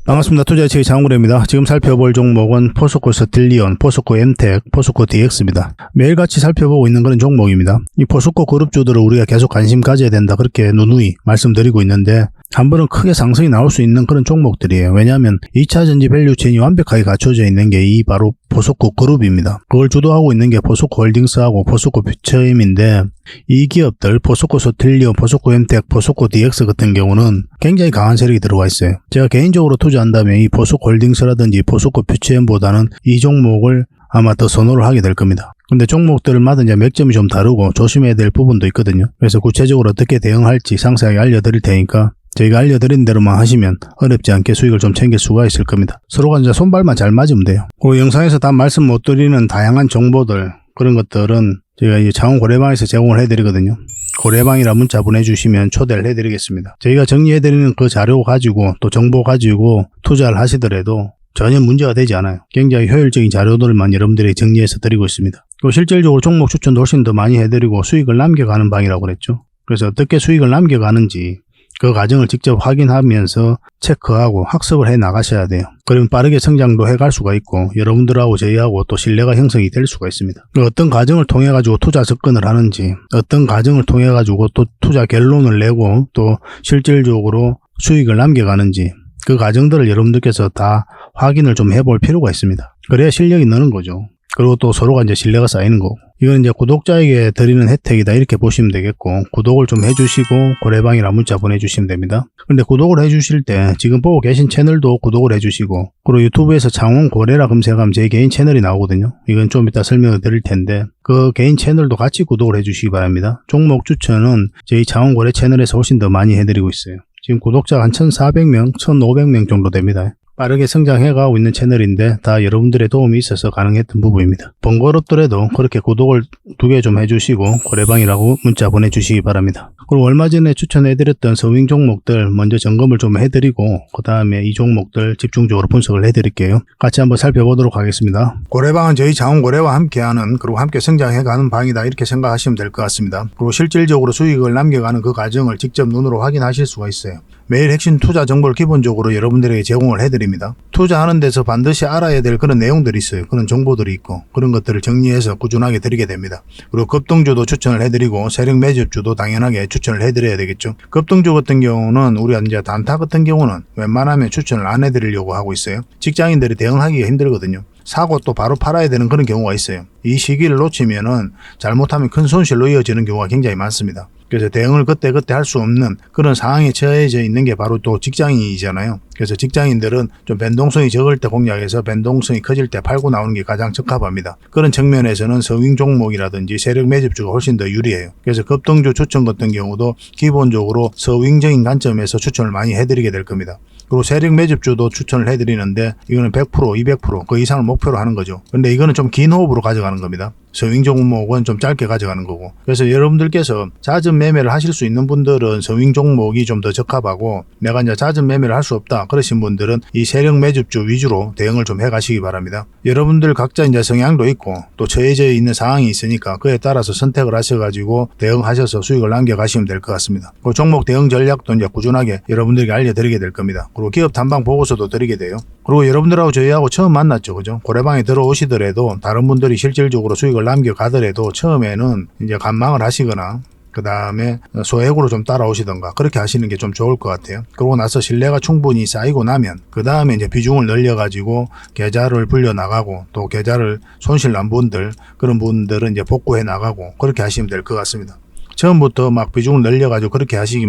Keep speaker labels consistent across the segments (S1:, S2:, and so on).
S1: 반갑습니다. 투자의식의 장훈래입니다. 지금 살펴볼 종목은 포스코 스틸리온, 포스코 엠텍, 포스코 DX입니다. 매일같이 살펴보고 있는 그런 종목입니다. 이 포스코 그룹주들을 우리가 계속 관심 가져야 된다, 그렇게 누누이 말씀드리고 있는데 한 번은 크게 상승이 나올 수 있는 그런 종목들이에요. 왜냐하면 2차전지 밸류체인이 완벽하게 갖춰져 있는 게 이 바로 포스코 그룹입니다. 그걸 주도하고 있는 게 포스코 홀딩스하고 포스코 퓨처임인데 이 기업들 포스코 스틸리온, 포스코 엠텍, 포스코 DX 같은 경우는 굉장히 강한 세력이 들어와 있어요. 제가 개인적으로 투자한다면 이 포스코 홀딩스라든지 포스코 퓨처임보다는 이 종목을 아마 더 선호를 하게 될 겁니다. 근데 종목들마다 이제 맥점이 좀 다르고 조심해야 될 부분도 있거든요. 그래서 구체적으로 어떻게 대응할지 상세하게 알려드릴 테니까 저희가 알려드린 대로만 하시면 어렵지 않게 수익을 좀 챙길 수가 있을 겁니다. 서로가 이제 손발만 잘 맞으면 돼요. 그 영상에서 다 말씀 못 드리는 다양한 정보들, 그런 것들은 저희가 이제 자원 고래방에서 제공을 해드리거든요. 고래방이라 문자 보내주시면 초대를 해드리겠습니다. 저희가 정리해드리는 그 자료 가지고 또 정보 가지고 투자를 하시더라도 전혀 문제가 되지 않아요. 굉장히 효율적인 자료들만 여러분들이 정리해서 드리고 있습니다. 그리고 실질적으로 종목 추천도 훨씬 더 많이 해드리고 수익을 남겨가는 방이라고 그랬죠. 그래서 어떻게 수익을 남겨가는지 그 과정을 직접 확인하면서 체크하고 학습을 해 나가셔야 돼요. 그러면 빠르게 성장도 해갈 수가 있고 여러분들하고 저희하고 또 신뢰가 형성이 될 수가 있습니다. 어떤 과정을 통해 가지고 투자 접근을 하는지, 어떤 과정을 통해 가지고 또 투자 결론을 내고 또 실질적으로 수익을 남겨가는지, 그 과정들을 여러분들께서 다 확인을 좀 해볼 필요가 있습니다. 그래야 실력이 느는 거죠. 그리고 또 서로가 이제 신뢰가 쌓이는 거고. 이건 이제 구독자에게 드리는 혜택이다, 이렇게 보시면 되겠고, 구독을 좀 해주시고 고래방이라 문자 보내주시면 됩니다. 근데 구독을 해주실 때 지금 보고 계신 채널도 구독을 해주시고, 그리고 유튜브에서 장원 고래라 검색하면 제 개인 채널이 나오거든요. 이건 좀 이따 설명을 드릴 텐데 그 개인 채널도 같이 구독을 해주시기 바랍니다. 종목 추천은 저희 장원 고래 채널에서 훨씬 더 많이 해드리고 있어요. 지금 구독자가 한 1,400명, 1,500명 정도 됩니다. 빠르게 성장해가고 있는 채널인데 다 여러분들의 도움이 있어서 가능했던 부분입니다. 번거롭더라도 그렇게 구독을 2개 좀 해주시고 고래방이라고 문자 보내주시기 바랍니다. 그리고 얼마 전에 추천해드렸던 서윙 종목들 먼저 점검을 좀 해드리고 그 다음에 이 종목들 집중적으로 분석을 해드릴게요. 같이 한번 살펴보도록 하겠습니다. 고래방은 저희 자원고래와 함께하는, 그리고 함께 성장해가는 방이다, 이렇게 생각하시면 될 것 같습니다. 그리고 실질적으로 수익을 남겨가는 그 과정을 직접 눈으로 확인하실 수가 있어요. 매일 핵심 투자 정보를 기본적으로 여러분들에게 제공을 해드립니다. 투자하는 데서 반드시 알아야 될 그런 내용들이 있어요. 그런 정보들이 있고 그런 것들을 정리해서 꾸준하게 드리게 됩니다. 그리고 급등주도 추천을 해드리고 세력 매집주도 당연하게 추천을 해드려야 되겠죠. 급등주 같은 경우는 우리가 이제 단타 같은 경우는 웬만하면 추천을 안 해드리려고 하고 있어요. 직장인들이 대응하기가 힘들거든요. 사고 또 바로 팔아야 되는 그런 경우가 있어요. 이 시기를 놓치면은 잘못하면 큰 손실로 이어지는 경우가 굉장히 많습니다. 그래서 대응을 그때그때 할 수 없는 그런 상황에 처해져 있는 게 바로 또 직장인이잖아요. 그래서 직장인들은 좀 변동성이 적을 때 공략해서 변동성이 커질 때 팔고 나오는 게 가장 적합합니다. 그런 측면에서는 서윙 종목이라든지 세력 매집주가 훨씬 더 유리해요. 그래서 급등주 추천 같은 경우도 기본적으로 서윙적인 관점에서 추천을 많이 해드리게 될 겁니다. 그리고 세력 매집주도 추천을 해드리는데 이거는 100%, 200% 그 이상을 목표로 하는 거죠. 근데 이거는 좀 긴 호흡으로 가져가는 겁니다. 서윙 종목은 좀 짧게 가져가는 거고. 그래서 여러분들께서 잦은 매매를 하실 수 있는 분들은 서윙 종목이 좀 더 적합하고, 내가 이제 잦은 매매를 할 수 없다 그러신 분들은 이 세력 매집주 위주로 대응을 좀 해가시기 바랍니다. 여러분들 각자 이제 성향도 있고 또 처해져 있는 상황이 있으니까 그에 따라서 선택을 하셔가지고 대응하셔서 수익을 남겨가시면 될 것 같습니다. 그 종목 대응 전략도 이제 꾸준하게 여러분들에게 알려드리게 될 겁니다. 그리고 기업 탐방 보고서도 드리게 돼요. 그리고 여러분들하고 저희하고 처음 만났죠, 그죠? 고래방에 들어오시더라도 다른 분들이 실질적으로 수익을 남겨가더라도 처음에는 이제 관망을 하시거나 그 다음에 소액으로 좀 따라오시던가 그렇게 하시는 게 좀 좋을 것 같아요. 그러고 나서 신뢰가 충분히 쌓이고 나면 그 다음에 이제 비중을 늘려가지고 계좌를 불려 나가고 또 계좌를 손실 난 분들, 그런 분들은 이제 복구해 나가고 그렇게 하시면 될 것 같습니다. 처음부터 막 비중을 늘려가지고 그렇게 하시지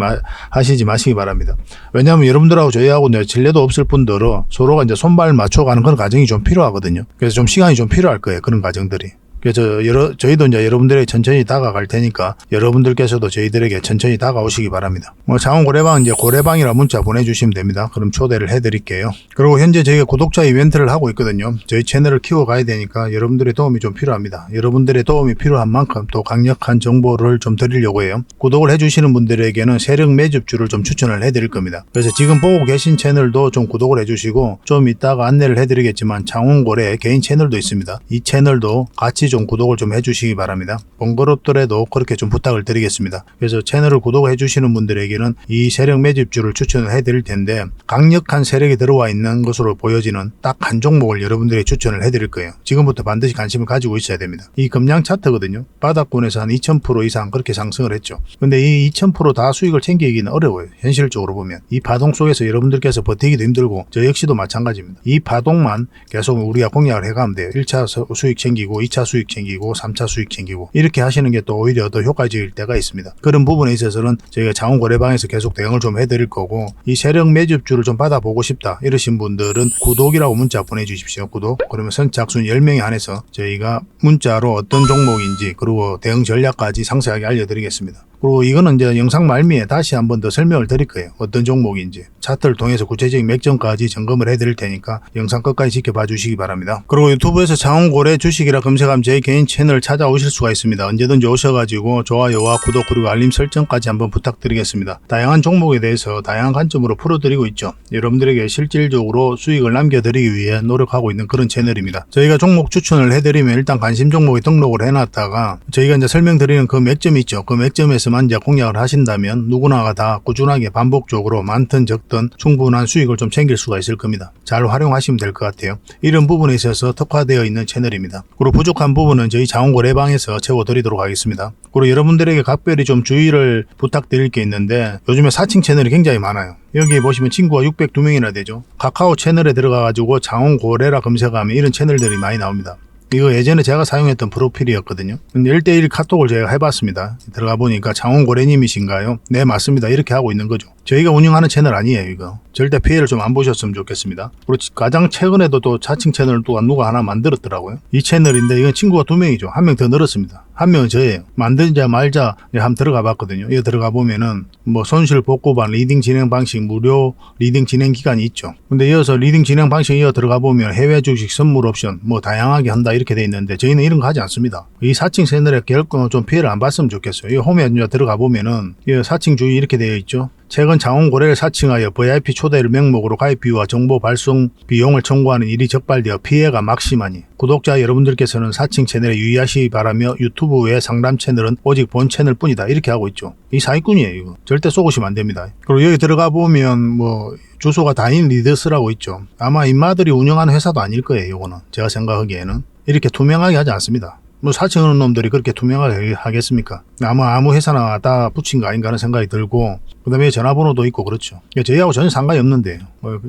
S1: 마시기 바랍니다. 왜냐하면 여러분들하고 저희하고 신뢰도 없을 분들은 서로가 이제 손발 맞춰가는 그런 과정이 좀 필요하거든요. 그래서 좀 시간이 좀 필요할 거예요, 그런 과정들이. 그래서 저희도 이제 여러분들에게 천천히 다가갈 테니까 여러분들께서도 저희들에게 천천히 다가오시기 바랍니다. 장원 고래방 이제 고래방이라 문자 보내주시면 됩니다. 그럼 초대를 해드릴게요. 그리고 현재 저희가 구독자 이벤트를 하고 있거든요. 저희 채널을 키워가야 되니까 여러분들의 도움이 좀 필요합니다. 여러분들의 도움이 필요한 만큼 또 강력한 정보를 좀 드리려고 해요. 구독을 해주시는 분들에게는 세력 매집주를 좀 추천을 해드릴 겁니다. 그래서 지금 보고 계신 채널도 좀 구독을 해주시고, 좀 이따가 안내를 해드리겠지만 장원 고래 개인 채널도 있습니다. 이 채널도 같이 좀 구독을 좀 해주시기 바랍니다. 번거롭더라도 그렇게 좀 부탁을 드리겠습니다. 그래서 채널을 구독해 주시는 분들에게는 이 세력 매집주를 추천을 해드릴 텐데 강력한 세력이 들어와 있는 것으로 보여지는 딱 한 종목을 여러분들에게 추천을 해드릴 거예요. 지금부터 반드시 관심을 가지고 있어야 됩니다. 이 금량 차트거든요. 바닥권에서 한 2000% 이상 그렇게 상승을 했죠. 근데 이 2000% 다 수익을 챙기기는 어려워요. 현실적으로 보면. 이 파동 속에서 여러분들께서 버티기도 힘들고 저 역시도 마찬가지입니다. 이 파동만 계속 우리가 공략을 해가면 돼요. 1차 수익 챙기고 2차 수익 챙기고 3차 수익 챙기고 이렇게 하시는 게 또 오히려 더 효과적일 때가 있습니다. 그런 부분에 있어서는 저희가 자원거래방에서 계속 대응을 좀 해드릴 거고 이 세력 매집주를 좀 받아보고 싶다 이러신 분들은 구독이라고 문자 보내주십시오. 구독. 그러면 선착순 10명에 한해서 저희가 문자로 어떤 종목인지 그리고 대응 전략까지 상세하게 알려드리겠습니다. 그리고 이거는 이제 영상 말미에 다시 한번 더 설명을 드릴 거예요. 어떤 종목인지. 차트를 통해서 구체적인 맥점까지 점검을 해드릴 테니까 영상 끝까지 지켜봐 주시기 바랍니다. 그리고 유튜브에서 자원거래 주식이라 검색하면 제 개인 채널 찾아오실 수가 있습니다. 언제든지 오셔가지고 좋아요와 구독 그리고 알림 설정까지 한번 부탁드리겠습니다. 다양한 종목에 대해서 다양한 관점으로 풀어드리고 있죠. 여러분들에게 실질적으로 수익을 남겨드리기 위해 노력하고 있는 그런 채널입니다. 저희가 종목 추천을 해드리면 일단 관심 종목에 등록을 해놨다가 저희가 이제 설명드리는 그 맥점이 있죠. 그 맥점에서 이제 공략을 하신다면 누구나가 다 꾸준하게 반복적으로 많든 적든 충분한 수익을 좀 챙길 수가 있을 겁니다. 잘 활용하시면 될 것 같아요. 이런 부분에 있어서 특화되어 있는 채널입니다. 그리고 부족한 부분은 저희 자원거래방에서 채워드리도록 하겠습니다. 그리고 여러분들에게 각별히 좀 주의를 부탁드릴 게 있는데 요즘에 사칭 채널이 굉장히 많아요. 여기 보시면 친구가 602명이나 되죠. 카카오 채널에 들어가가지고 자원거래라 검색하면 이런 채널들이 많이 나옵니다. 이거 예전에 제가 사용했던 프로필이었거든요. 근데 1대1 카톡을 제가 해봤습니다. 들어가 보니까 장원고래님이신가요? 네, 맞습니다. 이렇게 하고 있는 거죠. 저희가 운영하는 채널 아니에요, 이거. 절대 피해를 좀 안 보셨으면 좋겠습니다. 그리고 가장 최근에도 또 자칭 채널을 또 누가 하나 만들었더라고요. 이 채널인데 이건 친구가 2명이죠. 한 명 더 늘었습니다. 한 명은 저예요. 만들자 말자 한번 들어가 봤거든요. 이거 들어가 보면은 뭐 손실 복구반 리딩 진행 방식 무료 리딩 진행 기간이 있죠. 근데 이어서 리딩 진행 방식 이어 들어가 보면 해외 주식 선물 옵션 뭐 다양하게 한다 이렇게 돼 있는데 저희는 이런 거 하지 않습니다. 이 사칭 채널에 결코 좀 피해를 안 봤으면 좋겠어요. 이 홈에 들어가 보면은 이 사칭 주의 이렇게 되어 있죠. 최근 자원거래를 사칭하여 VIP 초대를 명목으로 가입비와 정보 발송 비용을 청구하는 일이 적발되어 피해가 막심하니 구독자 여러분들께서는 사칭 채널에 유의하시기 바라며 유튜브 외 상담 채널은 오직 본 채널 뿐이다 이렇게 하고 있죠. 이 사기꾼이에요. 이거. 절대 쏘고시면 안 됩니다. 그리고 여기 들어가 보면 뭐 주소가 다인 리더스라고 있죠. 아마 인마들이 운영하는 회사도 아닐 거예요. 이거는 제가 생각하기에는 이렇게 투명하게 하지 않습니다. 뭐 사칭하는 놈들이 그렇게 투명하게 하겠습니까? 아마 아무 회사나 다 붙인 거 아닌가 하는 생각이 들고 그 다음에 전화번호도 있고 그렇죠. 저희하고 전혀 상관이 없는데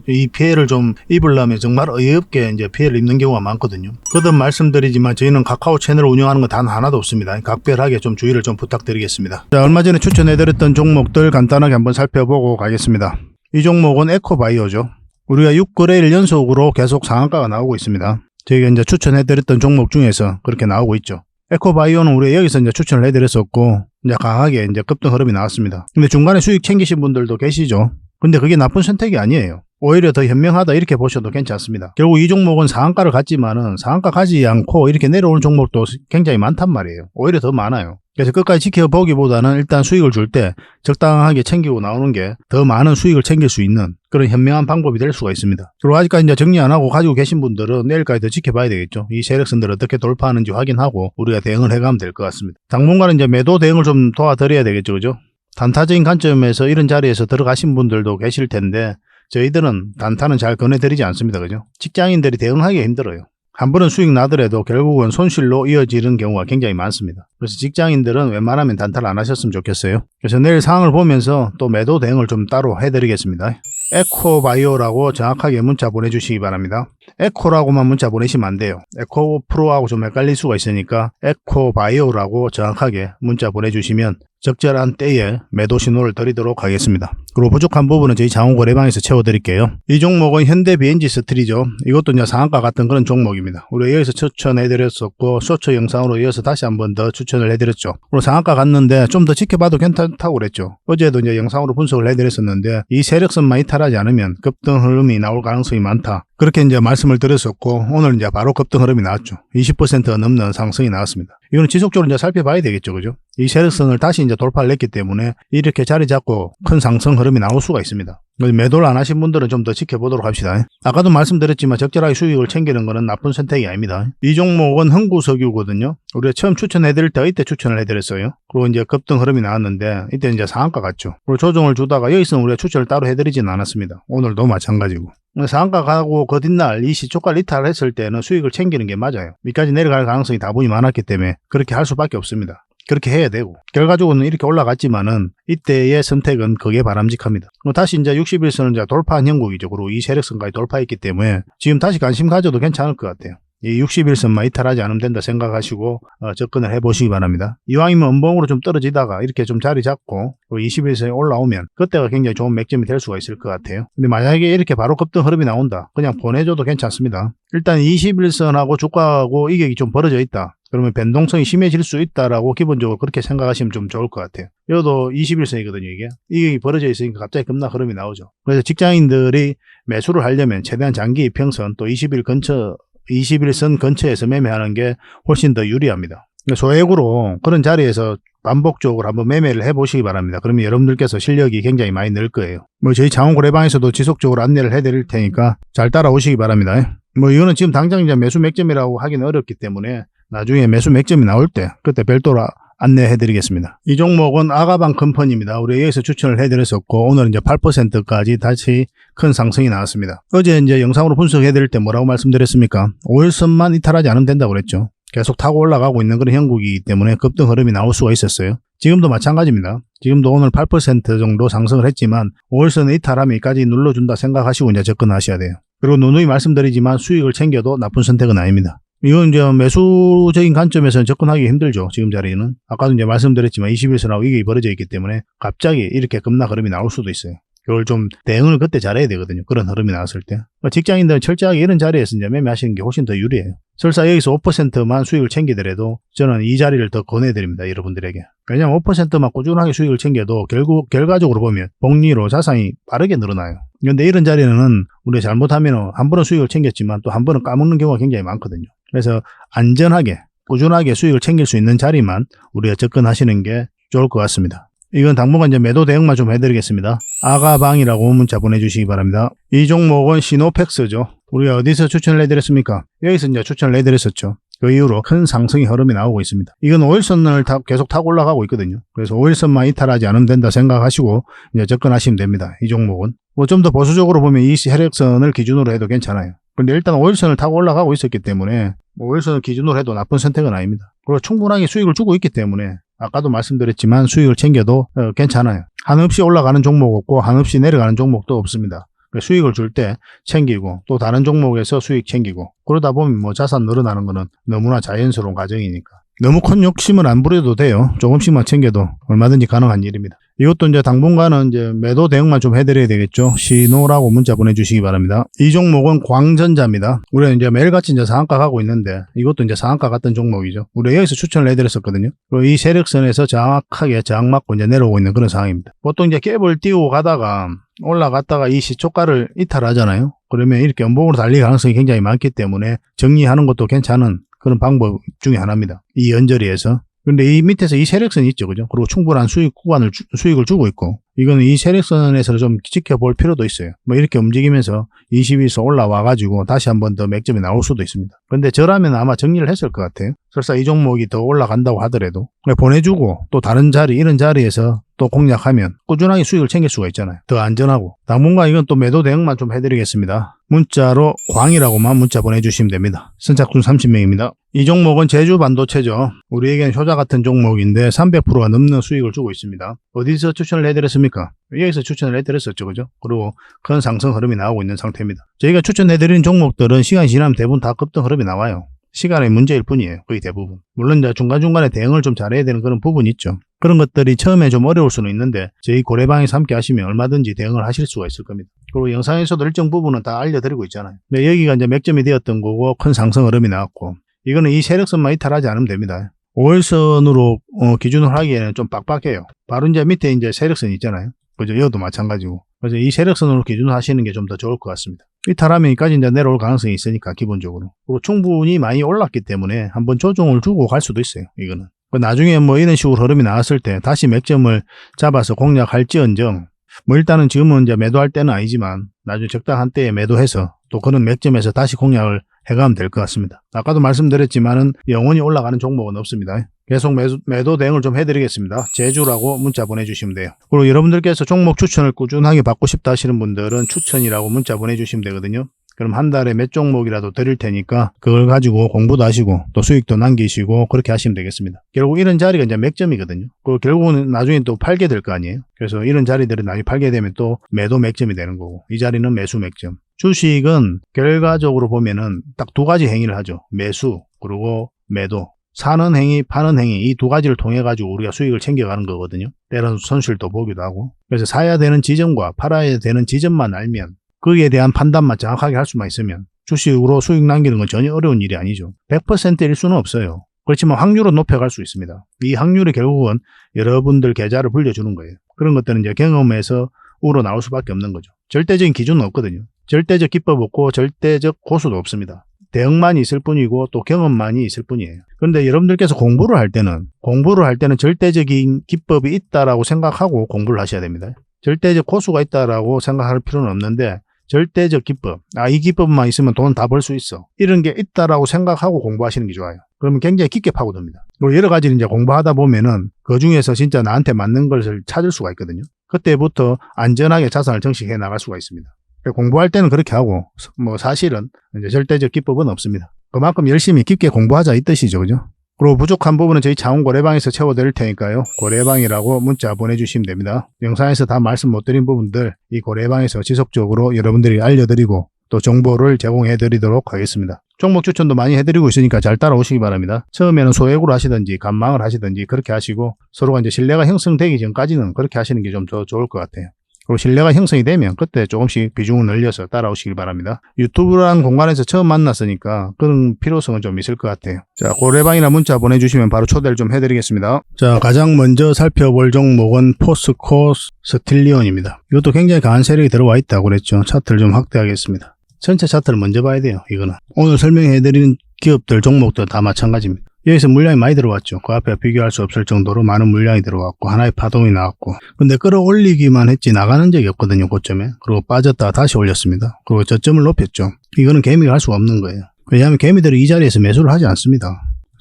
S1: 이 피해를 좀 입으려면 정말 어이없게 이제 피해를 입는 경우가 많거든요. 거듭 말씀드리지만 저희는 카카오 채널을 운영하는 건 단 하나도 없습니다. 각별하게 좀 주의를 좀 부탁드리겠습니다. 자, 얼마 전에 추천해드렸던 종목들 간단하게 한번 살펴보고 가겠습니다. 이 종목은 에코바이오죠. 우리가 6거래일 연속으로 계속 상한가가 나오고 있습니다. 저희가 이제 추천해드렸던 종목 중에서 그렇게 나오고 있죠. 에코바이오는 우리가 여기서 이제 추천을 해드렸었고, 이제 강하게 이제 급등 흐름이 나왔습니다. 근데 중간에 수익 챙기신 분들도 계시죠. 근데 그게 나쁜 선택이 아니에요. 오히려 더 현명하다 이렇게 보셔도 괜찮습니다. 결국 이 종목은 상한가를 갔지만은 상한가 가지 않고 이렇게 내려오는 종목도 굉장히 많단 말이에요. 오히려 더 많아요. 그래서 끝까지 지켜보기보다는 일단 수익을 줄 때 적당하게 챙기고 나오는 게 더 많은 수익을 챙길 수 있는 그런 현명한 방법이 될 수가 있습니다. 그리고 아직까지 이제 정리 안 하고 가지고 계신 분들은 내일까지 더 지켜봐야 되겠죠. 이 세력선들 어떻게 돌파하는지 확인하고 우리가 대응을 해가면 될 것 같습니다. 당분간은 이제 매도 대응을 좀 도와드려야 되겠죠. 그죠? 단타적인 관점에서 이런 자리에서 들어가신 분들도 계실 텐데 저희들은 단타는 잘 권해드리지 않습니다. 그죠? 직장인들이 대응하기 힘들어요. 한 번은 수익 나더라도 결국은 손실로 이어지는 경우가 굉장히 많습니다. 그래서 직장인들은 웬만하면 단타를 안 하셨으면 좋겠어요. 그래서 내일 상황을 보면서 또 매도 대응을 좀 따로 해드리겠습니다. 에코바이오라고 정확하게 문자 보내주시기 바랍니다. 에코라고만 문자 보내시면 안 돼요. 에코프로하고 좀 헷갈릴 수가 있으니까 에코바이오라고 정확하게 문자 보내주시면 적절한 때에 매도 신호를 드리도록 하겠습니다. 그리고 부족한 부분은 저희 자원거래방에서 채워드릴게요. 이 종목은 현대비엔지 스틸이죠. 이것도 이제 상한가 같은 그런 종목입니다. 우리가 여기서 추천해드렸었고 쇼츠 영상으로 이어서 다시 한 번 더 추천을 해드렸죠. 그리고 상한가 갔는데 좀 더 지켜봐도 괜찮다고 그랬죠. 어제도 이제 영상으로 분석을 해드렸었는데 이 세력선만 이탈하지 않으면 급등 흐름이 나올 가능성이 많다. 그렇게 이제 말씀을 드렸었고 오늘 이제 바로 급등 흐름이 나왔죠. 20%가 넘는 상승이 나왔습니다. 이거는 지속적으로 이제 살펴봐야 되겠죠. 그죠? 이 세력선을 다시 이제 돌파를 했기 때문에 이렇게 자리 잡고 큰 상승 흐름이 나올 수가 있습니다. 매도를 안 하신 분들은 좀 더 지켜보도록 합시다. 아까도 말씀드렸지만 적절하게 수익을 챙기는 것은 나쁜 선택이 아닙니다. 이 종목은 흥구석유거든요. 우리가 처음 추천해드릴 때 이때 추천을 해드렸어요. 그리고 이제 급등 흐름이 나왔는데 이때 이제 상한가 갔죠. 그리고 조정을 주다가 여기서는 우리가 추천을 따로 해드리진 않았습니다. 오늘도 마찬가지고. 상한가 가고 그 뒷날 이 시초가를 이탈했을 때는 수익을 챙기는 게 맞아요. 밑까지 내려갈 가능성이 다분히 많았기 때문에 그렇게 할 수밖에 없습니다. 그렇게 해야 되고 결과적으로는 이렇게 올라갔지만은 이때의 선택은 그게 바람직합니다. 다시 이제 61선을 이제 돌파한 형국이죠. 그리고 이 세력선까지 돌파했기 때문에 지금 다시 관심 가져도 괜찮을 것 같아요. 이 61선만 이탈하지 않으면 된다 생각하시고 접근을 해보시기 바랍니다. 이왕이면 음봉으로 좀 떨어지다가 이렇게 좀 자리 잡고 21선에 올라오면 그때가 굉장히 좋은 맥점이 될 수가 있을 것 같아요. 근데 만약에 이렇게 바로 급등 흐름이 나온다. 그냥 보내줘도 괜찮습니다. 일단 21선하고 주가하고 이격이 좀 벌어져 있다. 그러면 변동성이 심해질 수 있다라고 기본적으로 그렇게 생각하시면 좀 좋을 것 같아요. 이것도 21선이거든요, 이게. 이격이 벌어져 있으니까 갑자기 급락 흐름이 나오죠. 그래서 직장인들이 매수를 하려면 최대한 장기 이평선 또 21선 근처에서 매매하는 게 훨씬 더 유리합니다. 소액으로 그런 자리에서 반복적으로 한번 매매를 해보시기 바랍니다. 그러면 여러분들께서 실력이 굉장히 많이 늘 거예요. 저희 장원고래방에서도 지속적으로 안내를 해드릴 테니까 잘 따라오시기 바랍니다. 이거는 지금 당장 이제 매수 맥점이라고 하기는 어렵기 때문에 나중에 매수 맥점이 나올 때 그때 별도로 안내해드리겠습니다. 이 종목은 아가방 컴퍼니입니다. 우리 여기서 추천을 해드렸었고 오늘 이제 8%까지 다시 큰 상승이 나왔습니다. 어제 이제 영상으로 분석해드릴 때 뭐라고 말씀드렸습니까? 5일선만 이탈하지 않으면 된다고 그랬죠. 계속 타고 올라가고 있는 그런 형국이기 때문에 급등 흐름이 나올 수가 있었어요. 지금도 마찬가지입니다. 지금도 오늘 8% 정도 상승을 했지만 5일선을 이탈하면 여기까지 눌러준다 생각하시고 이제 접근하셔야 돼요. 그리고 누누이 말씀드리지만 수익을 챙겨도 나쁜 선택은 아닙니다. 이건 이제 매수적인 관점에서는 접근하기 힘들죠. 지금 자리는. 아까도 이제 말씀드렸지만 21선하고 이게 벌어져 있기 때문에 갑자기 이렇게 급락 흐름이 나올 수도 있어요. 그걸 좀 대응을 그때 잘해야 되거든요. 그런 흐름이 나왔을 때. 직장인들은 철저하게 이런 자리에서 이제 매매하시는 게 훨씬 더 유리해요. 설사 여기서 5%만 수익을 챙기더라도 저는 이 자리를 더 권해드립니다. 여러분들에게. 왜냐하면 5%만 꾸준하게 수익을 챙겨도 결과적으로 보면 복리로 자산이 빠르게 늘어나요. 그런데 이런 자리는 우리가 잘못하면 한 번은 수익을 챙겼지만 또 한 번은 까먹는 경우가 굉장히 많거든요. 그래서 안전하게 꾸준하게 수익을 챙길 수 있는 자리만 우리가 접근하시는 게 좋을 것 같습니다. 이건 당분간 이제 매도 대응만 좀 해드리겠습니다. 아가방이라고 문자 보내주시기 바랍니다. 이 종목은 시노펙스죠. 우리가 어디서 추천을 해드렸습니까? 여기서 이제 추천을 해드렸었죠. 그 이후로 큰 상승의 흐름이 나오고 있습니다. 이건 5일선을 계속 타고 올라가고 있거든요. 그래서 5일선만 이탈하지 않으면 된다 생각하시고 이제 접근하시면 됩니다. 이 종목은. 좀 더 보수적으로 보면 이 세력선을 기준으로 해도 괜찮아요. 근데 일단 5일선을 타고 올라가고 있었기 때문에 5일선을 기준으로 해도 나쁜 선택은 아닙니다. 그리고 충분하게 수익을 주고 있기 때문에 아까도 말씀드렸지만 수익을 챙겨도 괜찮아요. 한없이 올라가는 종목 없고 한없이 내려가는 종목도 없습니다. 수익을 줄 때 챙기고 또 다른 종목에서 수익 챙기고 그러다 보면 자산 늘어나는 거는 너무나 자연스러운 과정이니까 너무 큰 욕심은 안 부려도 돼요. 조금씩만 챙겨도 얼마든지 가능한 일입니다. 이것도 이제 당분간은 이제 매도 대응만 좀 해드려야 되겠죠. 시노라고 문자 보내주시기 바랍니다. 이 종목은 광전자입니다. 우리가 이제 매일같이 이제 상한가 가고 있는데 이것도 이제 상한가 같은 종목이죠. 우리가 여기서 추천을 해드렸었거든요. 그리고 이 세력선에서 정확하게 저항 맞고 이제 내려오고 있는 그런 상황입니다. 보통 이제 갭을 띄우고 가다가 올라갔다가 이 시초가를 이탈하잖아요. 그러면 이렇게 연봉으로 달릴 가능성이 굉장히 많기 때문에 정리하는 것도 괜찮은 그런 방법 중에 하나입니다. 이 연저리에서. 근데 이 밑에서 이 세력선이 있죠. 그죠? 그리고 충분한 수익을 주고 있고, 이거는 이 세력선에서 좀 지켜볼 필요도 있어요. 이렇게 움직이면서 22선 올라와가지고 다시 한 번 더 맥점이 나올 수도 있습니다. 근데 저라면 아마 정리를 했을 것 같아요. 설사 이 종목이 더 올라간다고 하더라도. 보내주고 또 다른 자리, 이런 자리에서 또 공략하면 꾸준하게 수익을 챙길 수가 있잖아요. 더 안전하고. 당분간 이건 또 매도 대응만 좀 해드리겠습니다. 문자로 광이라고만 문자 보내주시면 됩니다. 선착순 30명입니다. 이 종목은 제주 반도체죠. 우리에게는 효자 같은 종목인데 300%가 넘는 수익을 주고 있습니다. 어디서 추천을 해드렸습니까? 여기서 추천을 해드렸었죠. 그죠? 그리고 큰 상승 흐름이 나오고 있는 상태입니다. 저희가 추천해드린 종목들은 시간이 지나면 대부분 다 급등 흐름이 나와요. 시간의 문제일 뿐이에요. 거의 대부분. 물론 이제 중간중간에 대응을 좀 잘해야 되는 그런 부분이 있죠. 그런 것들이 처음에 좀 어려울 수는 있는데 저희 고래방에서 함께 하시면 얼마든지 대응을 하실 수가 있을 겁니다. 그리고 영상에서도 일정 부분은 다 알려드리고 있잖아요. 근데 여기가 이제 맥점이 되었던 거고 큰 상승 흐름이 나왔고 이거는 이 세력선만 이탈하지 않으면 됩니다. 5일선으로 기준을 하기에는 좀 빡빡해요. 바로 이제 밑에 이제 세력선이 있잖아요. 그죠? 여기도 마찬가지고. 그래서 이 세력선으로 기준하시는 게 좀 더 좋을 것 같습니다. 이탈하면 여기까지 이제 내려올 가능성이 있으니까 기본적으로. 그리고 충분히 많이 올랐기 때문에 한번 조정을 주고 갈 수도 있어요. 이거는. 나중에 뭐 이런 식으로 흐름이 나왔을 때 다시 맥점을 잡아서 공략할지언정 뭐 일단은 지금은 이제 매도할 때는 아니지만 나중에 적당한 때에 매도해서 또 그런 맥점에서 다시 공략을 해가면 될 것 같습니다. 아까도 말씀드렸지만은 영원히 올라가는 종목은 없습니다. 계속 매도 대응을 좀 해드리겠습니다. 제주라고 문자 보내주시면 돼요. 그리고 여러분들께서 종목 추천을 꾸준하게 받고 싶다 하시는 분들은 추천이라고 문자 보내주시면 되거든요. 그럼 한 달에 몇 종목이라도 드릴 테니까 그걸 가지고 공부도 하시고 또 수익도 남기시고 그렇게 하시면 되겠습니다. 결국 이런 자리가 이제 맥점이거든요. 그리고 결국은 나중에 또 팔게 될 거 아니에요. 그래서 이런 자리들은 나중에 팔게 되면 또 매도 맥점이 되는 거고 이 자리는 매수 맥점. 주식은 결과적으로 보면은 딱 두 가지 행위를 하죠. 매수 그리고 매도. 사는 행위, 파는 행위 이 두 가지를 통해 가지고 우리가 수익을 챙겨가는 거거든요. 때로는 손실도 보기도 하고. 그래서 사야 되는 지점과 팔아야 되는 지점만 알면 거기에 대한 판단만 정확하게 할 수만 있으면 주식으로 수익 남기는 건 전혀 어려운 일이 아니죠. 100%일 수는 없어요. 그렇지만 확률은 높여갈 수 있습니다. 이 확률이 결국은 여러분들 계좌를 불려주는 거예요. 그런 것들은 이제 경험에서 우러 나올 수밖에 없는 거죠. 절대적인 기준은 없거든요. 절대적 기법 없고 절대적 고수도 없습니다. 대응만 있을 뿐이고 또 경험만이 있을 뿐이에요. 그런데 여러분들께서 공부를 할 때는 절대적인 기법이 있다라고 생각하고 공부를 하셔야 됩니다. 절대적 고수가 있다라고 생각할 필요는 없는데 절대적 기법, 이 기법만 있으면 돈 다 벌 수 있어. 이런 게 있다라고 생각하고 공부하시는 게 좋아요. 그러면 굉장히 깊게 파고듭니다. 그리고 여러 가지를 이제 공부하다 보면은 그 중에서 진짜 나한테 맞는 것을 찾을 수가 있거든요. 그때부터 안전하게 자산을 정식해 나갈 수가 있습니다. 공부할 때는 그렇게 하고 뭐 사실은 이제 절대적 기법은 없습니다. 그만큼 열심히 깊게 공부하자 이 뜻이죠. 그죠? 그리고 부족한 부분은 저희 차원 고래방에서 채워드릴 테니까요. 고래방이라고 문자 보내주시면 됩니다. 영상에서 다 말씀 못 드린 부분들 이 고래방에서 지속적으로 여러분들이 알려드리고 또 정보를 제공해드리도록 하겠습니다. 종목 추천도 많이 해드리고 있으니까 잘 따라오시기 바랍니다. 처음에는 소액으로 하시든지 간망을 하시든지 그렇게 하시고 서로가 이제 신뢰가 형성되기 전까지는 그렇게 하시는 게 좀 더 좋을 것 같아요. 그리고 신뢰가 형성이 되면 그때 조금씩 비중을 늘려서 따라오시길 바랍니다. 유튜브라는 공간에서 처음 만났으니까 그런 필요성은 좀 있을 것 같아요. 자, 고래방이나 문자 보내주시면 바로 초대를 좀 해드리겠습니다. 자, 가장 먼저 살펴볼 종목은 포스코 스틸리온입니다. 이것도 굉장히 강한 세력이 들어와 있다고 그랬죠. 차트를 좀 확대하겠습니다. 전체 차트를 먼저 봐야 돼요. 이거는 오늘 설명해드리는 기업들, 종목들 다 마찬가지입니다. 여기서 물량이 많이 들어왔죠. 그 앞에 비교할 수 없을 정도로 많은 물량이 들어왔고 하나의 파동이 나왔고 근데 끌어올리기만 했지 나가는 적이 없거든요. 고점에. 그리고 빠졌다가 다시 올렸습니다. 그리고 저점을 높였죠. 이거는 개미가 할 수가 없는 거예요. 왜냐하면 개미들이 이 자리에서 매수를 하지 않습니다.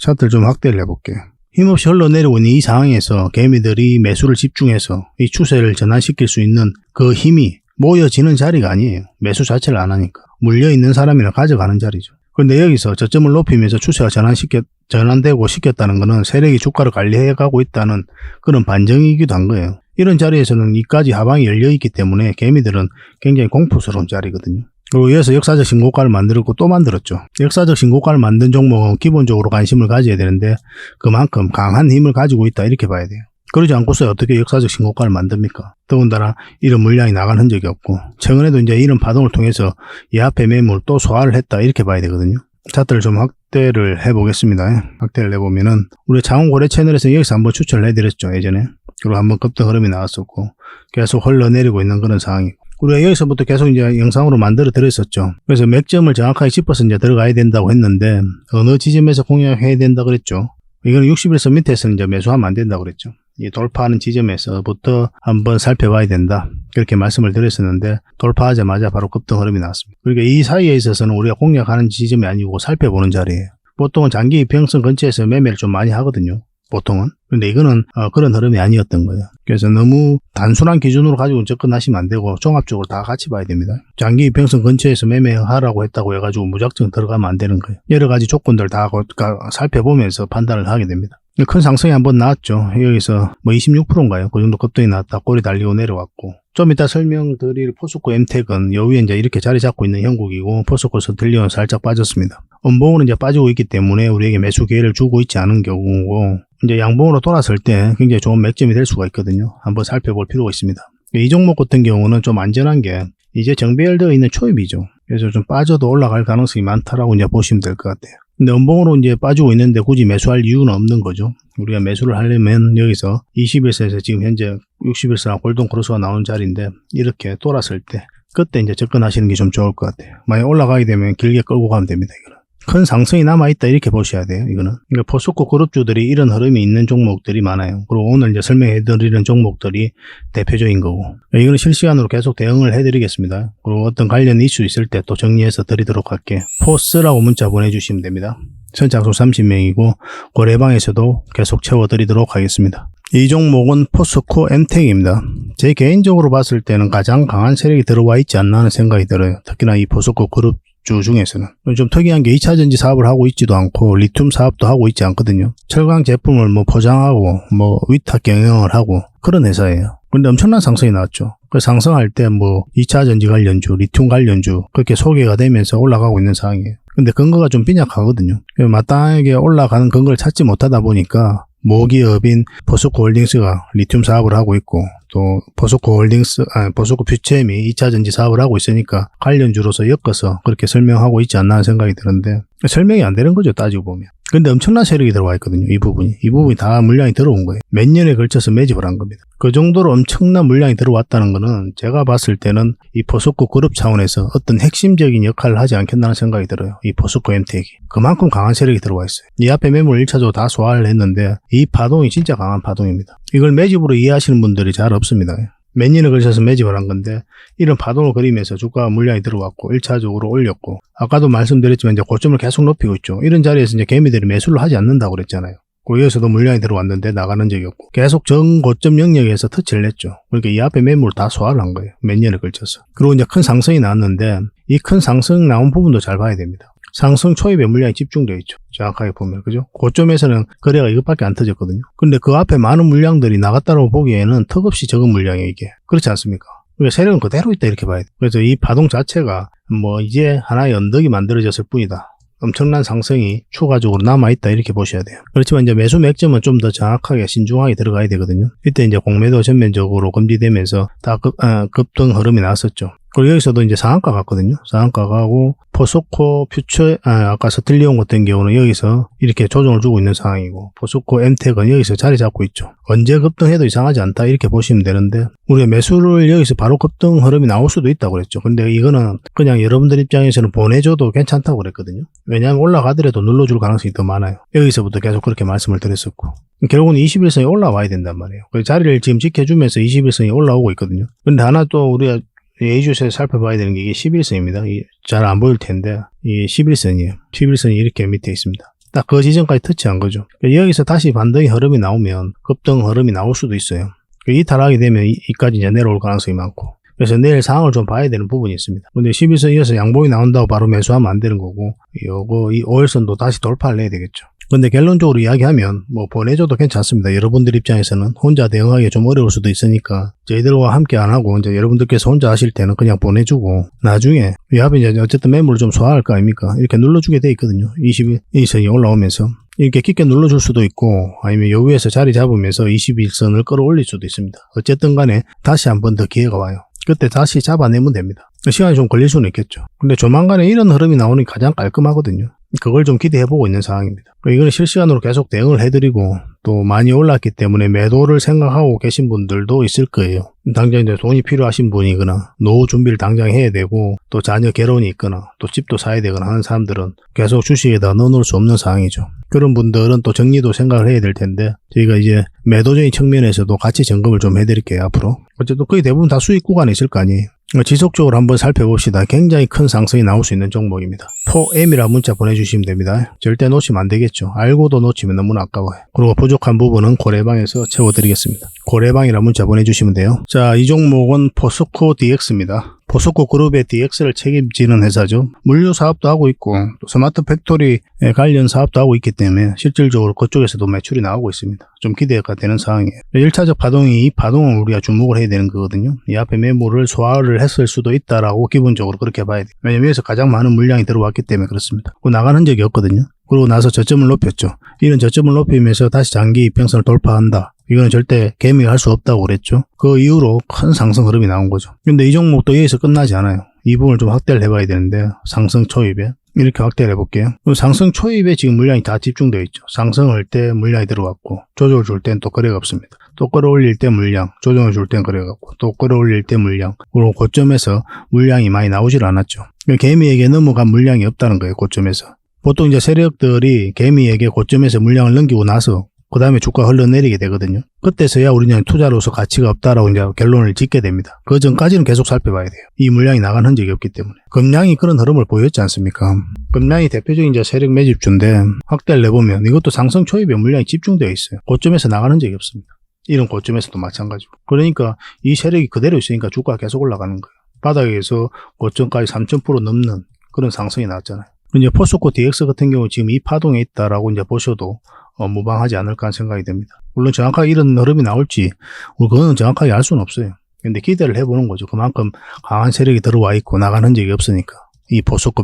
S1: 차트를 좀 확대를 해볼게요. 힘없이 흘러내리고 있는 이 상황에서 개미들이 매수를 집중해서 이 추세를 전환시킬 수 있는 그 힘이 모여지는 자리가 아니에요. 매수 자체를 안 하니까. 물려있는 사람이나 가져가는 자리죠. 그런데 여기서 저점을 높이면서 추세가 전환되고 시켰다는 것은 세력이 주가를 관리해 가고 있다는 그런 반증이기도 한 거예요. 이런 자리에서는 이까지 하방이 열려있기 때문에 개미들은 굉장히 공포스러운 자리거든요. 그리고 이어서 역사적 신고가를 만들었고 또 만들었죠. 역사적 신고가를 만든 종목은 기본적으로 관심을 가져야 되는데 그만큼 강한 힘을 가지고 있다 이렇게 봐야 돼요. 그러지 않고서 어떻게 역사적 신고가를 만듭니까? 더군다나 이런 물량이 나간 흔적이 없고 최근에도 이제 이런 파동을 통해서 이 앞에 매물 또 소화를 했다 이렇게 봐야 되거든요. 차트를 좀 확대를 해보겠습니다. 확대를 해보면은 우리 장원고래 채널에서 여기서 한번 추천을 해드렸죠. 예전에. 그리고 한번 급등 흐름이 나왔었고 계속 흘러내리고 있는 그런 상황이고 우리가 여기서부터 계속 이제 영상으로 만들어 드렸었죠. 그래서 맥점을 정확하게 짚어서 이제 들어가야 된다고 했는데 어느 지점에서 공략해야 된다 그랬죠. 이거는 60일선 밑에서는 이제 매수하면 안 된다고 그랬죠. 이 돌파하는 지점에서부터 한번 살펴봐야 된다. 그렇게 말씀을 드렸었는데 돌파하자마자 바로 급등 흐름이 나왔습니다. 그러니까 이 사이에 있어서는 우리가 공략하는 지점이 아니고 살펴보는 자리예요. 보통은 장기 이평선 근처에서 매매를 좀 많이 하거든요. 보통은. 근데 이거는 그런 흐름이 아니었던 거예요. 그래서 너무 단순한 기준으로 가지고 접근하시면 안 되고 종합적으로 다 같이 봐야 됩니다. 장기 이평선 근처에서 매매하라고 했다고 해가지고 무작정 들어가면 안 되는 거예요. 여러 가지 조건들 다 살펴보면서 판단을 하게 됩니다. 큰 상승이 한번 나왔죠. 여기서 뭐 26%인가요? 그 정도 급등이 나왔다. 꼬리 달리고 내려왔고. 좀 이따 설명드릴 포스코 엠텍은 여기에 이제 이렇게 자리 잡고 있는 형국이고 포스코 스틸리온 살짝 빠졌습니다. 음봉으로 이제 빠지고 있기 때문에 우리에게 매수 기회를 주고 있지 않은 경우고 이제 양봉으로 돌았을 때 굉장히 좋은 맥점이 될 수가 있거든요. 한번 살펴볼 필요가 있습니다. 이 종목 같은 경우는 좀 안전한 게 이제 정배열되어 있는 초입이죠. 그래서 좀 빠져도 올라갈 가능성이 많다라고 이제 보시면 될 것 같아요. 근데 음봉으로 이제 빠지고 있는데 굳이 매수할 이유는 없는 거죠. 우리가 매수를 하려면 여기서 21선에서 지금 현재 61선하고 골든 크로스가 나오는 자리인데 이렇게 돌았을 때 그때 이제 접근하시는 게 좀 좋을 것 같아요. 만약 올라가게 되면 길게 끌고 가면 됩니다. 이거는. 큰 상승이 남아있다 이렇게 보셔야 돼요. 이거는. 그러니까 포스코 그룹주들이 이런 흐름이 있는 종목들이 많아요. 그리고 오늘 이제 설명해드리는 종목들이 대표적인 거고, 이거는 실시간으로 계속 대응을 해드리겠습니다. 그리고 어떤 관련 이슈 있을 때 또 정리해서 드리도록 할게요. 포스라고 문자 보내주시면 됩니다. 선착순 30명이고 고래방에서도 계속 채워드리도록 하겠습니다. 이 종목은 포스코 엠텍입니다. 제 개인적으로 봤을 때는 가장 강한 세력이 들어와 있지 않나 하는 생각이 들어요. 특히나 이 포스코 그룹주 중에서는. 좀 특이한 게 2차전지 사업을 하고 있지도 않고 리튬 사업도 하고 있지 않거든요. 철강 제품을 뭐 포장하고 뭐 위탁 경영을 하고 그런 회사예요. 근데 엄청난 상승이 나왔죠. 그 상승할 때 뭐 2차전지 관련주, 리튬 관련주 그렇게 소개가 되면서 올라가고 있는 상황이에요. 근데 근거가 좀 빈약하거든요. 마땅하게 올라가는 근거를 찾지 못하다 보니까 모기업인 포스코홀딩스가 리튬 사업을 하고 있고 또 포스코 퓨처엠이 2차전지 사업을 하고 있으니까 관련주로서 엮어서 그렇게 설명하고 있지 않나 하는 생각이 드는데 설명이 안 되는 거죠, 따지고 보면. 근데 엄청난 세력이 들어와 있거든요. 이 부분이 다 물량이 들어온 거예요. 몇 년에 걸쳐서 매집을 한 겁니다. 그 정도로 엄청난 물량이 들어왔다는 거는 제가 봤을 때는 이 포스코 그룹 차원에서 어떤 핵심적인 역할을 하지 않겠다는 생각이 들어요. 이 포스코 엠텍이. 그만큼 강한 세력이 들어와 있어요. 이 앞에 매물 1차적으로 다 소화를 했는데 이 파동이 진짜 강한 파동입니다. 이걸 매집으로 이해하시는 분들이 잘 없습니다. 몇 년에 걸쳐서 매집을 한 건데 이런 파동을 그리면서 주가 물량이 들어왔고 1차적으로 올렸고 아까도 말씀드렸지만 이제 고점을 계속 높이고 있죠. 이런 자리에서 이제 개미들이 매수를 하지 않는다고 그랬잖아요. 여기서도 물량이 들어왔는데 나가는 적이 없고 계속 전고점 영역에서 터치를 했죠. 그러니까 이 앞에 매물을 다 소화를 한 거예요. 몇 년에 걸쳐서. 그리고 이제 큰 상승이 나왔는데 이 큰 상승 나온 부분도 잘 봐야 됩니다. 상승 초입에 물량이 집중되어 있죠. 정확하게 보면, 그죠? 고점에서는 거래가 이것밖에 안 터졌거든요. 근데 그 앞에 많은 물량들이 나갔다고 보기에는 턱없이 적은 물량이에요, 이게. 그렇지 않습니까? 그러니까 세력은 그대로 있다, 이렇게 봐야 돼요. 그래서 이 파동 자체가 뭐 이제 하나의 언덕이 만들어졌을 뿐이다. 엄청난 상승이 추가적으로 남아있다, 이렇게 보셔야 돼요. 그렇지만 이제 매수 맥점은 좀 더 정확하게 신중하게 들어가야 되거든요. 이때 이제 공매도 전면적으로 금지되면서 다 급등 흐름이 나왔었죠. 그리고 여기서도 이제 상한가 갔거든요. 상한가 가고 포스코 퓨처 아까 스틸리온 같은 경우는 여기서 이렇게 조정을 주고 있는 상황이고 포스코 엠텍은 여기서 자리 잡고 있죠. 언제 급등해도 이상하지 않다 이렇게 보시면 되는데 우리가 매수를 여기서 바로 급등 흐름이 나올 수도 있다고 그랬죠. 근데 이거는 그냥 여러분들 입장에서는 보내줘도 괜찮다고 그랬거든요. 왜냐하면 올라가더라도 눌러줄 가능성이 더 많아요. 여기서부터 계속 그렇게 말씀을 드렸었고 결국은 21선이 올라와야 된단 말이에요. 그 자리를 지금 지켜주면서 21선이 올라오고 있거든요. 근데 하나 또 우리가 예주에서 살펴봐야 되는 게 이게 11선입니다. 잘 안 보일 텐데 이게 11선이에요. 11선이 이렇게 밑에 있습니다. 딱 그 지점까지 터치한 거죠. 여기서 다시 반등의 흐름이 나오면 급등 흐름이 나올 수도 있어요. 이탈하게 되면 이까지 이제 내려올 가능성이 많고 그래서 내일 상황을 좀 봐야 되는 부분이 있습니다. 근데 11선 이어서 양봉이 나온다고 바로 매수하면 안 되는 거고 이 5일선도 다시 돌파를 해야 되겠죠. 근데 결론적으로 이야기하면 뭐 보내줘도 괜찮습니다. 여러분들 입장에서는 혼자 대응하기 좀 어려울 수도 있으니까 저희들과 함께 안 하고 이제 여러분들께서 혼자 하실 때는 그냥 보내주고 나중에 이 앞에 이제 어쨌든 매물을 좀 소화할 거 아닙니까? 이렇게 눌러주게 돼 있거든요. 21선이 올라오면서 이렇게 깊게 눌러줄 수도 있고 아니면 요 위에서 자리 잡으면서 21선을 끌어올릴 수도 있습니다. 어쨌든 간에 다시 한 번 더 기회가 와요. 그때 다시 잡아내면 됩니다. 시간이 좀 걸릴 수는 있겠죠. 근데 조만간에 이런 흐름이 나오는 게 가장 깔끔하거든요. 그걸 좀 기대해보고 있는 상황입니다. 이거는 실시간으로 계속 대응을 해드리고 또 많이 올랐기 때문에 매도를 생각하고 계신 분들도 있을 거예요. 당장 이제 돈이 필요하신 분이거나 노후 준비를 당장 해야 되고 또 자녀 결혼이 있거나 또 집도 사야 되거나 하는 사람들은 계속 주식에다 넣어놓을 수 없는 상황이죠. 그런 분들은 또 정리도 생각을 해야 될 텐데 저희가 이제 매도적인 측면에서도 같이 점검을 좀 해드릴게요. 앞으로 어쨌든 거의 대부분 다 수익 구간에 있을 거 아니에요. 지속적으로 한번 살펴봅시다. 굉장히 큰 상승이 나올 수 있는 종목입니다. 4M이라 문자 보내주시면 됩니다. 절대 놓치면 안 되겠죠. 알고도 놓치면 너무나 아까워요. 그리고 부족한 부분은 고래방에서 채워드리겠습니다. 고래방이라 문자 보내주시면 돼요. 자, 이 종목은 포스코 DX입니다. 포스코 그룹의 DX를 책임지는 회사죠. 물류 사업도 하고 있고 또 스마트 팩토리 관련 사업도 하고 있기 때문에 실질적으로 그쪽에서도 매출이 나오고 있습니다. 좀 기대가 되는 상황이에요. 1차적 파동이 이 파동은 우리가 주목을 해야 되는 거거든요. 이 앞에 매물을 소화를 했을 수도 있다라고 기본적으로 그렇게 봐야 돼요. 왜냐면 여기서 가장 많은 물량이 들어왔기 때문에 그렇습니다. 나간 흔적이 없거든요. 그러고 나서 저점을 높였죠. 이런 저점을 높이면서 다시 장기 이평선을 돌파한다. 이거는 절대 개미가 할 수 없다고 그랬죠. 그 이후로 큰 상승 흐름이 나온 거죠. 근데 이 종목도 여기서 끝나지 않아요. 이 부분을 좀 확대를 해봐야 되는데 상승 초입에 이렇게 확대를 해볼게요. 상승 초입에 지금 물량이 다 집중되어 있죠. 상승할 때 물량이 들어왔고 조정을 줄 땐 또 거래가 없습니다. 또 끌어올릴 때 물량, 조정을 줄 땐 거래가 없고 또 끌어올릴 때 물량. 그리고 고점에서 물량이 많이 나오질 않았죠. 개미에게 넘어간 물량이 없다는 거예요. 고점에서. 보통 이제 세력들이 개미에게 고점에서 물량을 넘기고 나서 그 다음에 주가가 흘러내리게 되거든요. 그때서야 우리는 투자로서 가치가 없다라고 이제 결론을 짓게 됩니다. 그 전까지는 계속 살펴봐야 돼요. 이 물량이 나간 흔적이 없기 때문에. 금량이 그런 흐름을 보였지 않습니까? 금량이 대표적인 이제 세력 매집주인데 확대를 내보면 이것도 상승 초입에 물량이 집중되어 있어요. 고점에서 나간 흔적이 없습니다. 이런 고점에서도 마찬가지고. 그러니까 이 세력이 그대로 있으니까 주가가 계속 올라가는 거예요. 바닥에서 고점까지 3000% 넘는 그런 상승이 나왔잖아요. 이제 포스코 DX 같은 경우 지금 이 파동에 있다라고 이제 보셔도 무방하지 않을까 하는 생각이 됩니다. 물론 정확하게 이런 흐름이 나올지 그거는 정확하게 알 수는 없어요. 근데 기대를 해보는 거죠. 그만큼 강한 세력이 들어와 있고 나간 흔적이 없으니까 이 포스코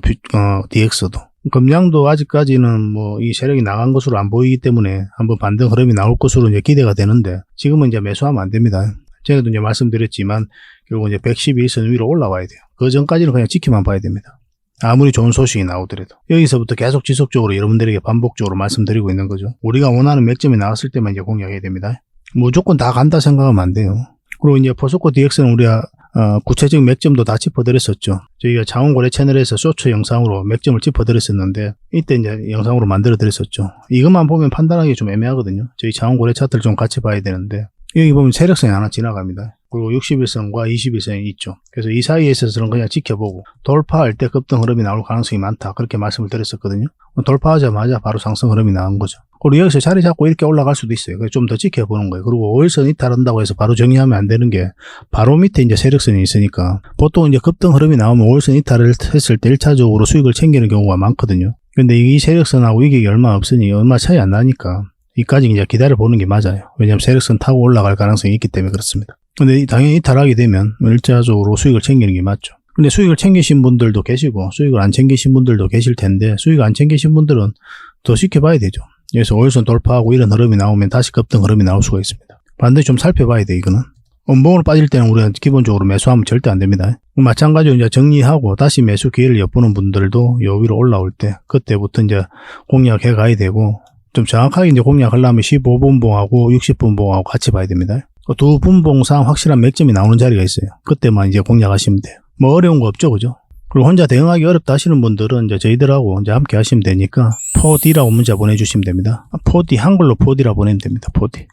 S1: DX도 금량도 아직까지는 뭐 이 세력이 나간 것으로 안 보이기 때문에 한번 반등 흐름이 나올 것으로 이제 기대가 되는데 지금은 이제 매수하면 안 됩니다. 전에도 이제 말씀드렸지만 결국 이제 112선 위로 올라와야 돼요. 그 전까지는 그냥 지켜만 봐야 됩니다. 아무리 좋은 소식이 나오더라도 여기서부터 계속 지속적으로 여러분들에게 반복적으로 말씀드리고 있는 거죠. 우리가 원하는 맥점이 나왔을 때만 이제 공략해야 됩니다. 무조건 다 간다 생각하면 안 돼요. 그리고 이제 포스코 DX는 우리가 구체적인 맥점도 다 짚어드렸었죠. 저희가 장원고래 채널에서 쇼츠 영상으로 맥점을 짚어드렸었는데 이때 이제 영상으로 만들어드렸었죠. 이것만 보면 판단하기 좀 애매하거든요. 저희 장원고래 차트를 좀 같이 봐야 되는데 여기 보면 세력선이 하나 지나갑니다. 그리고 61선과 21선이 있죠. 그래서 이 사이에 있어서는 그냥 지켜보고 돌파할 때 급등 흐름이 나올 가능성이 많다. 그렇게 말씀을 드렸었거든요. 돌파하자마자 바로 상승 흐름이 나온 거죠. 그리고 여기서 자리 잡고 이렇게 올라갈 수도 있어요. 그래서 좀 더 지켜보는 거예요. 그리고 5일선 이탈한다고 해서 바로 정리하면 안 되는 게 바로 밑에 이제 세력선이 있으니까 보통 이제 급등 흐름이 나오면 5일선 이탈을 했을 때 1차적으로 수익을 챙기는 경우가 많거든요. 근데 이 세력선하고 이게 얼마 없으니 얼마 차이 안 나니까 이까지 이제 기다려보는 게 맞아요. 왜냐하면 세력선 타고 올라갈 가능성이 있기 때문에 그렇습니다. 근데 당연히 이탈하게 되면 1차적으로 수익을 챙기는 게 맞죠. 근데 수익을 챙기신 분들도 계시고 수익을 안 챙기신 분들도 계실 텐데 수익을 안 챙기신 분들은 더 지켜봐야 되죠. 그래서 5일선 돌파하고 이런 흐름이 나오면 다시 급등 흐름이 나올 수가 있습니다. 반드시 좀 살펴봐야 돼 이거는. 원봉으로 빠질 때는 우리가 기본적으로 매수하면 절대 안 됩니다. 마찬가지로 이제 정리하고 다시 매수 기회를 엿보는 분들도 요 위로 올라올 때 그때부터 이제 공략해 가야 되고 좀 정확하게 이제 공략하려면 15분봉하고 60분봉하고 같이 봐야 됩니다. 두 분봉상 확실한 맥점이 나오는 자리가 있어요. 그때만 이제 공략하시면 돼요. 뭐 어려운 거 없죠, 그죠? 그리고 혼자 대응하기 어렵다 하시는 분들은 이제 저희들하고 이제 함께 하시면 되니까 4D라고 문자 보내주시면 됩니다. 4D 한글로 4D라고 보내면 됩니다. 4D.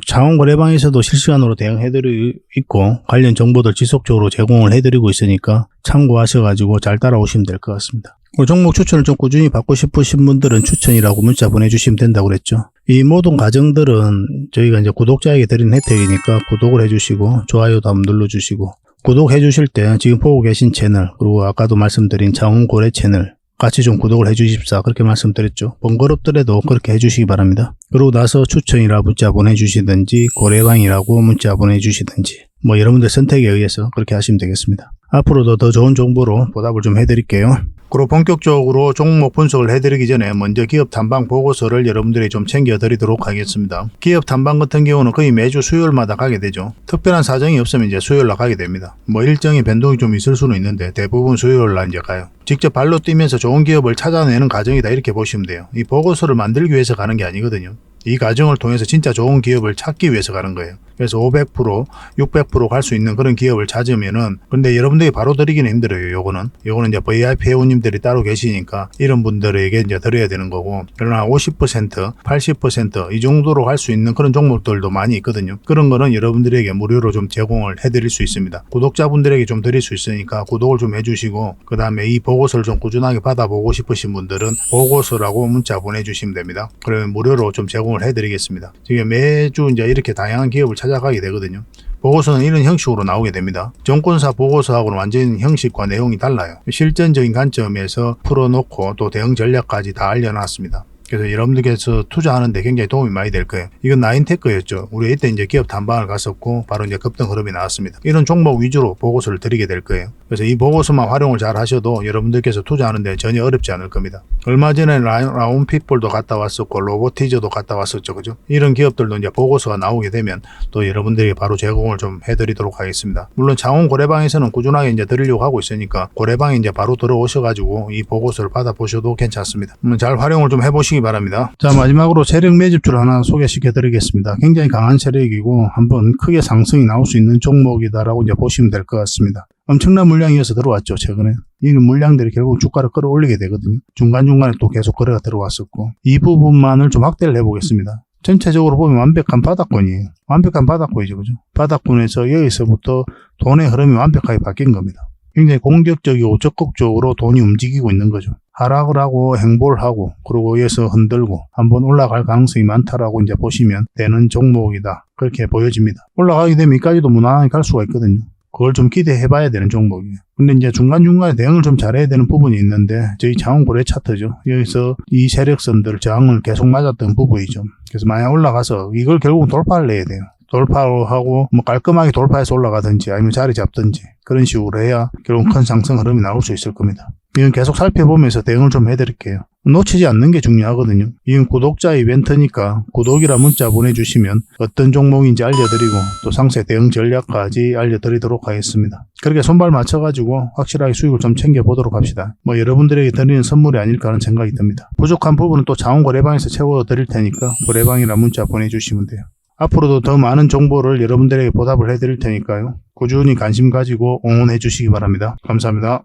S1: 장원거래방에서도 실시간으로 대응해드리고 있고 관련 정보들 지속적으로 제공을 해드리고 있으니까 참고하셔가지고 잘 따라오시면 될 것 같습니다. 종목 추천을 좀 꾸준히 받고 싶으신 분들은 추천이라고 문자 보내주시면 된다고 그랬죠. 이 모든 과정들은 저희가 이제 구독자에게 드리는 혜택이니까 구독을 해주시고 좋아요도 한번 눌러주시고 구독해 주실 때 지금 보고 계신 채널 그리고 아까도 말씀드린 장원고래 채널 같이 좀 구독을 해주십사 그렇게 말씀드렸죠. 번거롭더라도 그렇게 해주시기 바랍니다. 그러고 나서 추천이라 문자 보내주시든지 고래방이라고 문자 보내주시든지 뭐 여러분들 선택에 의해서 그렇게 하시면 되겠습니다. 앞으로도 더 좋은 정보로 보답을 좀 해드릴게요. 그리고 본격적으로 종목 분석을 해드리기 전에 먼저 기업 탐방 보고서를 여러분들이 좀 챙겨드리도록 하겠습니다. 기업 탐방 같은 경우는 거의 매주 수요일마다 가게 되죠. 특별한 사정이 없으면 이제 수요일날 가게 됩니다. 뭐 일정의 변동이 좀 있을 수는 있는데 대부분 수요일날 이제 가요. 직접 발로 뛰면서 좋은 기업을 찾아내는 과정이다 이렇게 보시면 돼요. 이 보고서를 만들기 위해서 가는 게 아니거든요. 이 과정을 통해서 진짜 좋은 기업을 찾기 위해서 가는 거예요. 그래서 500%, 600% 갈 수 있는 그런 기업을 찾으면은 근데 여러분들이 바로 드리기는 힘들어요. 요거는 이제 VIP 회원님들이 따로 계시니까 이런 분들에게 이제 드려야 되는 거고 그러나 50%, 80% 이 정도로 갈 수 있는 그런 종목들도 많이 있거든요. 그런 거는 여러분들에게 무료로 좀 제공을 해드릴 수 있습니다. 구독자분들에게 좀 드릴 수 있으니까 구독을 좀 해주시고 그 다음에 이 보고서를 좀 꾸준하게 받아보고 싶으신 분들은 보고서라고 문자 보내주시면 됩니다. 그러면 무료로 좀 제공을 해드리겠습니다. 지금 매주 이제 이렇게 다양한 기업을 찾아가게 되거든요. 보고서는 이런 형식으로 나오게 됩니다. 정권사 보고서하고는 완전히 형식과 내용이 달라요. 실전적인 관점에서 풀어놓고 또 대응 전략까지 다 알려놨습니다. 그래서 여러분들께서 투자하는데 굉장히 도움이 많이 될 거예요. 이건 나인테크였죠. 우리 이때 이제 기업 탐방을 갔었고 바로 이제 급등 흐름이 나왔습니다. 이런 종목 위주로 보고서를 드리게 될 거예요. 그래서 이 보고서만 활용을 잘 하셔도 여러분들께서 투자하는데 전혀 어렵지 않을 겁니다. 얼마 전에 라운핏볼도 갔다 왔었고 로보티저도 갔다 왔었죠. 그죠? 이런 기업들도 이제 보고서가 나오게 되면 또 여러분들에게 바로 제공을 좀 해드리도록 하겠습니다. 물론 장원 고래방에서는 꾸준하게 이제 드리려고 하고 있으니까 고래방에 이제 바로 들어오셔가지고 이 보고서를 받아보셔도 괜찮습니다. 잘 활용을 좀 해보시기 보시기 바랍니다. 자, 마지막으로 세력 매집주를 하나 소개시켜 드리겠습니다. 굉장히 강한 세력이고 한번 크게 상승이 나올 수 있는 종목이다라고 이제 보시면 될 것 같습니다. 엄청난 물량이 어서 들어왔죠, 최근에. 이 물량들이 결국 주가를 끌어올리게 되거든요. 중간중간에 또 계속 거래가 들어왔었고, 이 부분만을 좀 확대를 해보겠습니다. 전체적으로 보면 완벽한 바닥권이에요. 완벽한 바닥권이죠, 그죠? 바닥권에서 여기서부터 돈의 흐름이 완벽하게 바뀐 겁니다. 굉장히 공격적이고 적극적으로 돈이 움직이고 있는 거죠. 하락을 하고 행보를 하고 그리고 여기서 흔들고 한번 올라갈 가능성이 많다라고 이제 보시면 되는 종목이다. 그렇게 보여집니다. 올라가게 되면 여기까지도 무난하게 갈 수가 있거든요. 그걸 좀 기대해 봐야 되는 종목이에요. 근데 이제 중간중간에 대응을 좀 잘해야 되는 부분이 있는데 저희 장원 고래 차트죠. 여기서 이 세력선들 저항을 계속 맞았던 부분이죠. 그래서 만약 올라가서 이걸 결국은 돌파를 해야 돼요. 돌파하고 뭐 깔끔하게 돌파해서 올라가든지 아니면 자리 잡든지 그런 식으로 해야 결국 큰 상승 흐름이 나올 수 있을 겁니다. 이건 계속 살펴보면서 대응을 좀 해드릴게요. 놓치지 않는 게 중요하거든요. 이건 구독자 이벤트니까 구독이라 문자 보내주시면 어떤 종목인지 알려드리고 또 상세 대응 전략까지 알려드리도록 하겠습니다. 그렇게 손발 맞춰가지고 확실하게 수익을 좀 챙겨보도록 합시다. 뭐 여러분들에게 드리는 선물이 아닐까 하는 생각이 듭니다. 부족한 부분은 또 장원 고래방에서 채워드릴 테니까 고래방이라 문자 보내주시면 돼요. 앞으로도 더 많은 정보를 여러분들에게 보답을 해드릴 테니까요. 꾸준히 관심 가지고 응원해 주시기 바랍니다. 감사합니다.